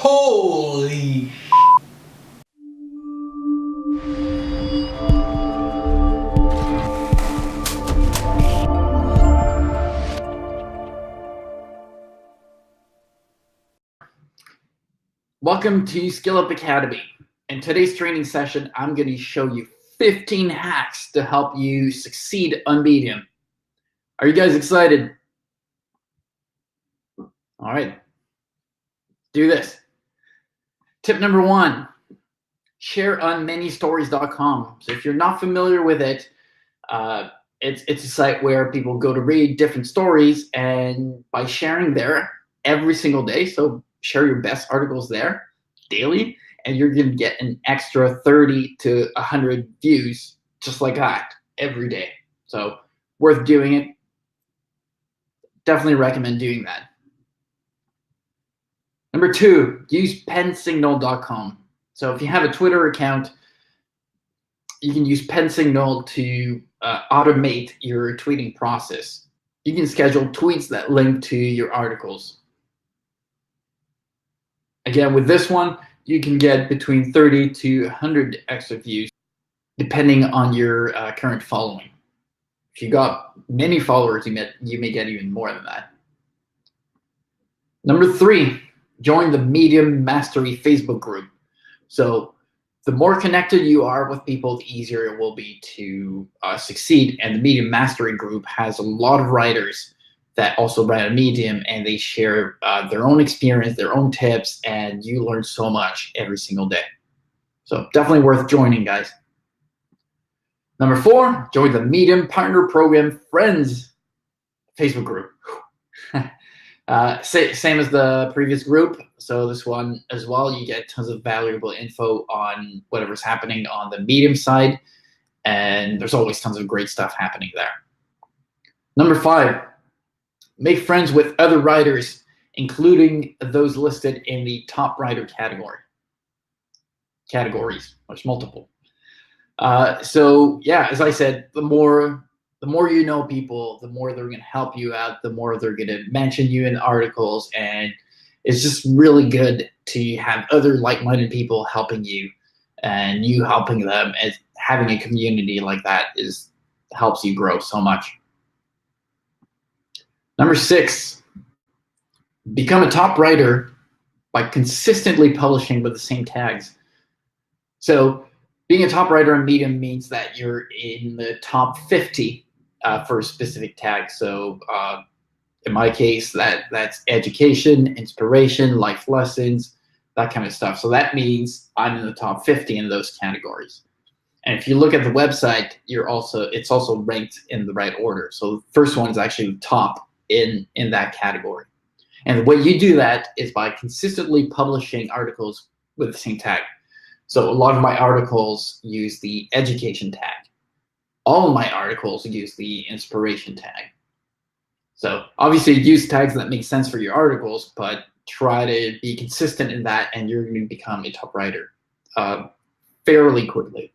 Holy Welcome to SKILLUP Academy. In today's training session, I'm going to show you 15 hacks to help you succeed on Medium. Are you guys excited? All right, do this. Tip number 1, share on manystories.com. So if you're not familiar with it, it's a site where people go to read different stories, and by sharing there every single day, so share your best articles there daily, and you're going to get an extra 30 to 100 views just like that every day. So worth doing it. Definitely recommend doing that. Number 2, use pensignal.com. So if you have a Twitter account, you can use pensignal to automate your tweeting process. You can schedule tweets that link to your articles. Again, with this one, you can get between 30 to 100 extra views, depending on your current following. If you got many followers, you may get even more than that. Number 3, join the Medium Mastery Facebook group. So the more connected you are with people, the easier it will be to succeed. And the Medium Mastery group has a lot of writers that also write on Medium, and they share their own experience, their own tips, and you learn so much every single day. So definitely worth joining, guys. Number 4, join the Medium Partner Program Friends Facebook group. Same as the previous group. So this one as well, you get tons of valuable info on whatever's happening on the Medium side, and there's always tons of great stuff happening there. Number 5, make friends with other writers, including those listed in the top writer categories. There's multiple. So yeah, as I said, the more you know people, the more they're going to help you out, the more they're going to mention you in articles, and it's just really good to have other like-minded people helping you and you helping them. As having a community like that helps you grow so much. Number 6, become a top writer by consistently publishing with the same tags. So being a top writer on Medium means that you're in the top 50 for a specific tag. So in my case, that's education, inspiration, life lessons, that kind of stuff. So that means I'm in the top 50 in those categories. And if you look at the website, it's also ranked in the right order. So the first one is actually the top in that category. And the way you do that is by consistently publishing articles with the same tag. So a lot of my articles use the education tag. All of my articles use the inspiration tag. So obviously use tags that make sense for your articles, but try to be consistent in that, and you're going to become a top writer fairly quickly.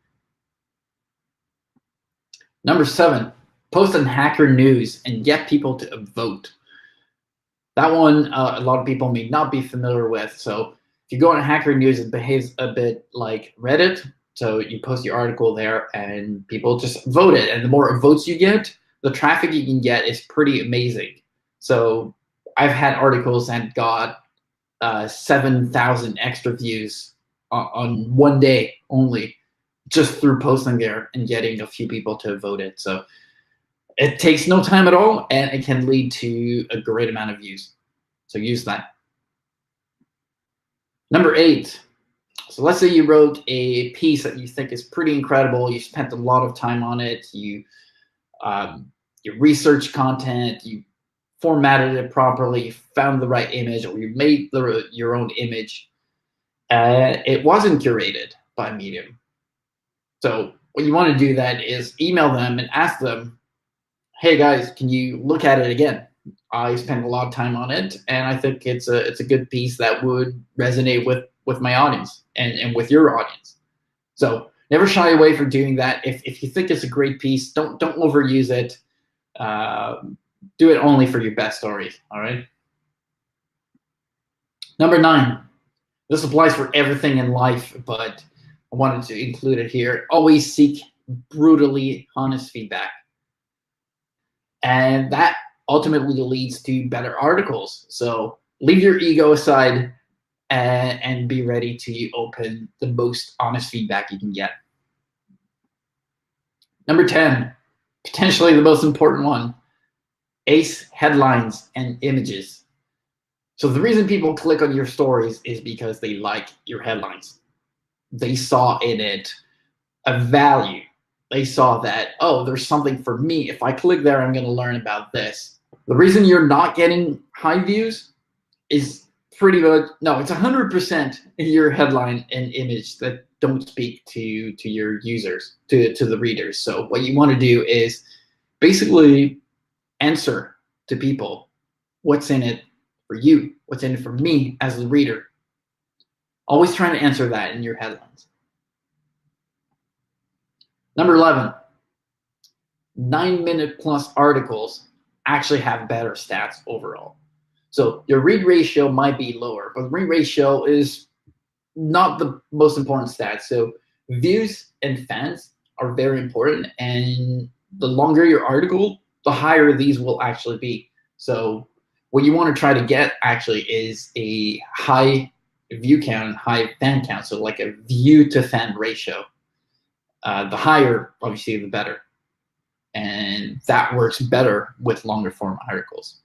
Number 7, post on Hacker News and get people to vote. That one, a lot of people may not be familiar with. So if you go on Hacker News, it behaves a bit like Reddit. So you post your article there and people just vote it. And the more votes you get, the traffic you can get is pretty amazing. So I've had articles that got 7,000 extra views on one day only, just through posting there and getting a few people to vote it. So it takes no time at all, and it can lead to a great amount of views. So use that. Number 8. So let's say you wrote a piece that you think is pretty incredible. You spent a lot of time on it. You researched content. You formatted it properly. You found the right image, or you made your own image. It wasn't curated by Medium. So what you want to do that is email them and ask them, hey guys, can you look at it again? I spent a lot of time on it, and I think it's a good piece that would resonate with my audience and with your audience. So never shy away from doing that. If you think it's a great piece, don't overuse it. Do it only for your best stories. All right. Number 9, This applies for everything in life, but I wanted to include it here. Always seek brutally honest feedback. And that ultimately leads to better articles. So leave your ego aside and be ready to open the most honest feedback you can get. Number 10, potentially the most important one, ace headlines and images. So the reason people click on your stories is because they like your headlines. They saw in it a value. They saw that, oh, there's something for me. If I click there, I'm going to learn about this. The reason you're not getting high views is pretty much, no, it's 100% your headline and image that don't speak to your users, to the readers. So what you want to do is basically answer to people what's in it for you, what's in it for me as a reader. Always trying to answer that in your headlines. Number 11, 9-minute plus articles actually have better stats overall. So your read ratio might be lower, but read ratio is not the most important stat. So views and fans are very important, and the longer your article, the higher these will actually be. So what you want to try to get actually is a high view count, high fan count, so like a view to fan ratio. The higher, obviously, the better. And that works better with longer form articles.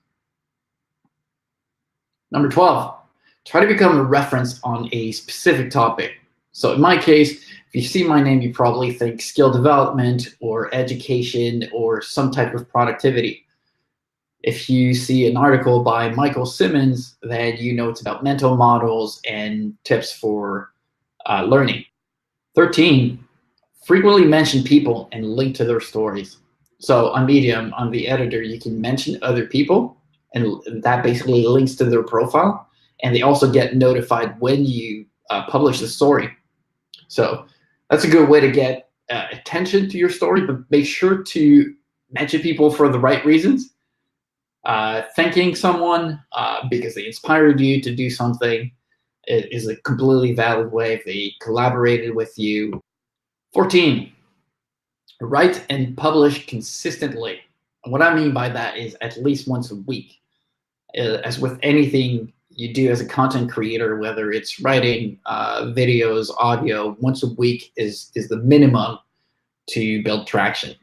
Number 12, try to become a reference on a specific topic. So in my case, if you see my name, you probably think skill development or education or some type of productivity. If you see an article by Michael Simmons, then you know it's about mental models and tips for learning. 13, frequently mention people and link to their stories. So on Medium, on the editor, you can mention other people, and that basically links to their profile. And they also get notified when you publish the story. So that's a good way to get attention to your story, but make sure to mention people for the right reasons. Thanking someone because they inspired you to do something is a completely valid way if they collaborated with you. 14, write and publish consistently. And what I mean by that is at least once a week. As with anything you do as a content creator, whether it's writing, videos, audio, once a week is the minimum to build traction.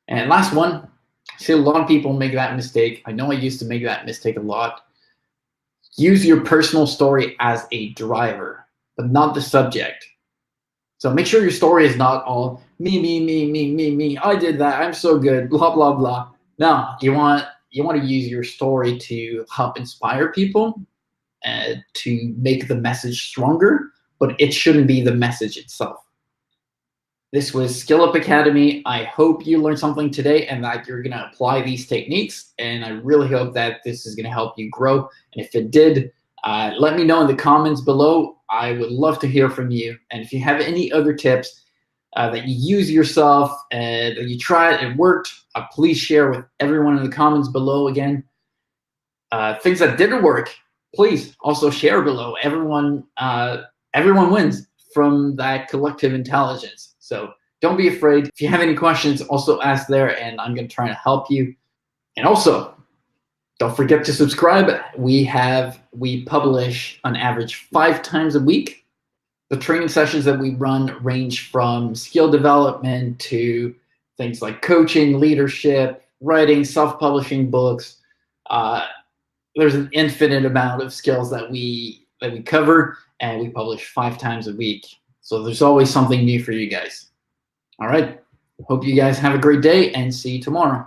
And last one, I see a lot of people make that mistake. I know I used to make that mistake a lot. Use your personal story as a driver, but not the subject. So make sure your story is not all me, I did that, I'm so good, blah, blah, blah. No, you want to use your story to help inspire people and to make the message stronger, but it shouldn't be the message itself. This was SKILLUP Academy. I hope you learned something today and that you're going to apply these techniques. And I really hope that this is going to help you grow. And if it did, let me know in the comments below. I would love to hear from you. And if you have any other tips that you use yourself, that you tried, it worked, please share with everyone in the comments below again. Things that didn't work, please also share below. Everyone wins from that collective intelligence. So don't be afraid. If you have any questions, also ask there, and I'm going to try to help you. And also, don't forget to subscribe. We publish on average 5 times a week. The training sessions that we run range from skill development to things like coaching, leadership, writing, self-publishing books. There's an infinite amount of skills that we cover, and we publish 5 times a week. So there's always something new for you guys. All right. Hope you guys have a great day and see you tomorrow.